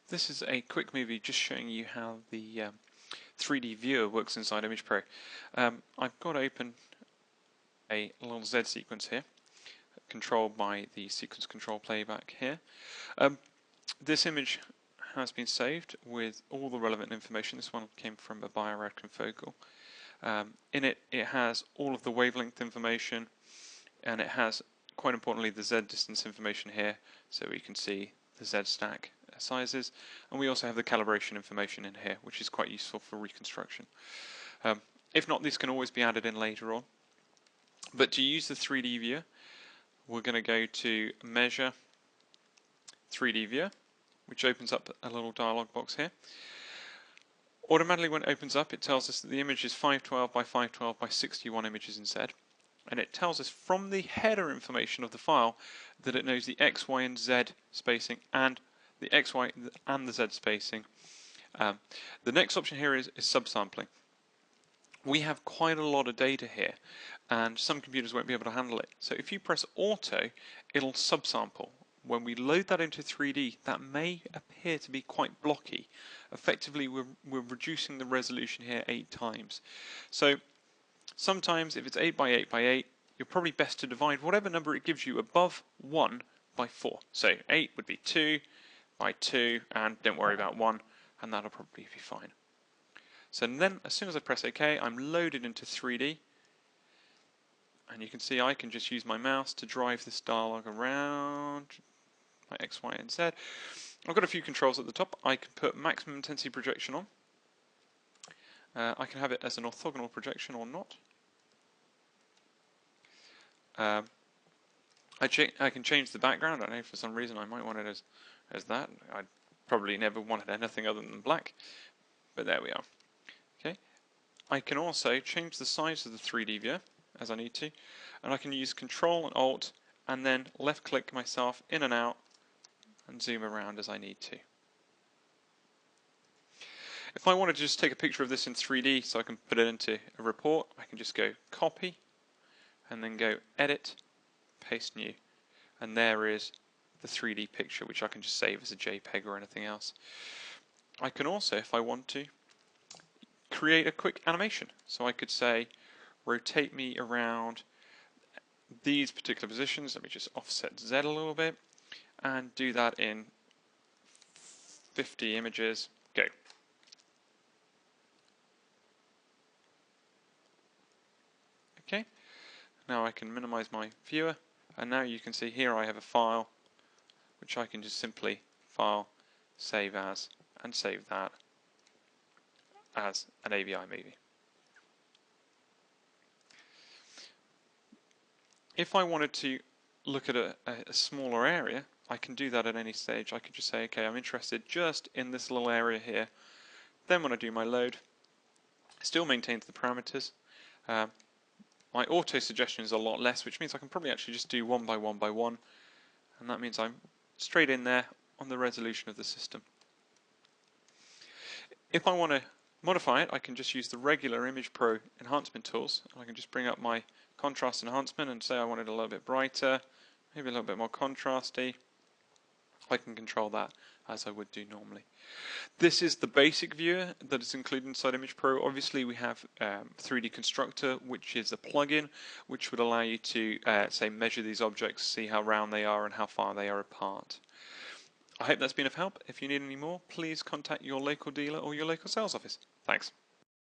This is a quick movie just showing you how the 3D viewer works inside Image Pro. I've got open a little Z sequence here, controlled by the sequence control playback here. This image has been saved with all the relevant information. This one came from a Biorad confocal. In it, it has all of the wavelength information, and it has, quite importantly, the Z distance information here, so we can see the Z stack sizes, and we also have the calibration information in here, which is quite useful for reconstruction. If not, this can always be added in later on. But to use the 3D viewer, we're going to go to Measure, 3D Viewer, which opens up a little dialog box here. Automatically when it opens up, it tells us that the image is 512 by 512 by 61 images in Z, and it tells us from the header information of the file that it knows the X, Y, and Z spacing and the X, Y, and the Z spacing. The next option here is subsampling. We have quite a lot of data here, and some computers won't be able to handle it. So if you press Auto, it'll subsample. When we load that into 3D, that may appear to be quite blocky. Effectively, we're reducing the resolution here 8 times. So sometimes, if it's 8 by 8 by 8, you're probably best to divide whatever number it gives you above 1 by 4. So 8 would be 2 by 2, and don't worry about 1, and that'll probably be fine. So then, as soon as I press OK, I'm loaded into 3D, and you can see I can just use my mouse to drive this dialog around my X, Y, and Z. I've got a few controls at the top. I can put maximum intensity projection on. I can have it as an orthogonal projection or not. I can change the background. I know for some reason I might want it as that. I'd probably never wanted anything other than black, but there we are. Okay. I can also change the size of the 3D viewer as I need to, and I can use Control and Alt and then left click myself in and out and zoom around as I need to. If I wanted to just take a picture of this in 3D so I can put it into a report, I can just go Copy and then go Edit, Paste New, and there is the 3D picture, which I can just save as a JPEG or anything else. I can also, if I want to, create a quick animation. So I could say, rotate me around these particular positions. Let me just offset Z a little bit and do that in 50 images. Go. Okay. Now I can minimize my viewer, and now you can see here I have a file which I can just simply File, Save As, and save that as an AVI movie. If I wanted to look at a smaller area, I can do that at any stage. I could just say, okay, I'm interested just in this little area here. Then when I do my load, it still maintains the parameters. My auto suggestion is a lot less, which means I can probably actually just do 1 by 1 by 1, and that means I'm straight in there on the resolution of the system. If I want to modify it, I can just use the regular Image Pro enhancement tools. I can just bring up my contrast enhancement and say I want it a little bit brighter, maybe a little bit more contrasty. I can control that as I would do normally. This is the basic viewer that is included inside Image Pro. Obviously we have 3D Constructor, which is a plugin which would allow you to say measure these objects, see how round they are and how far they are apart. I hope that's been of help. If you need any more, please contact your local dealer or your local sales office. Thanks.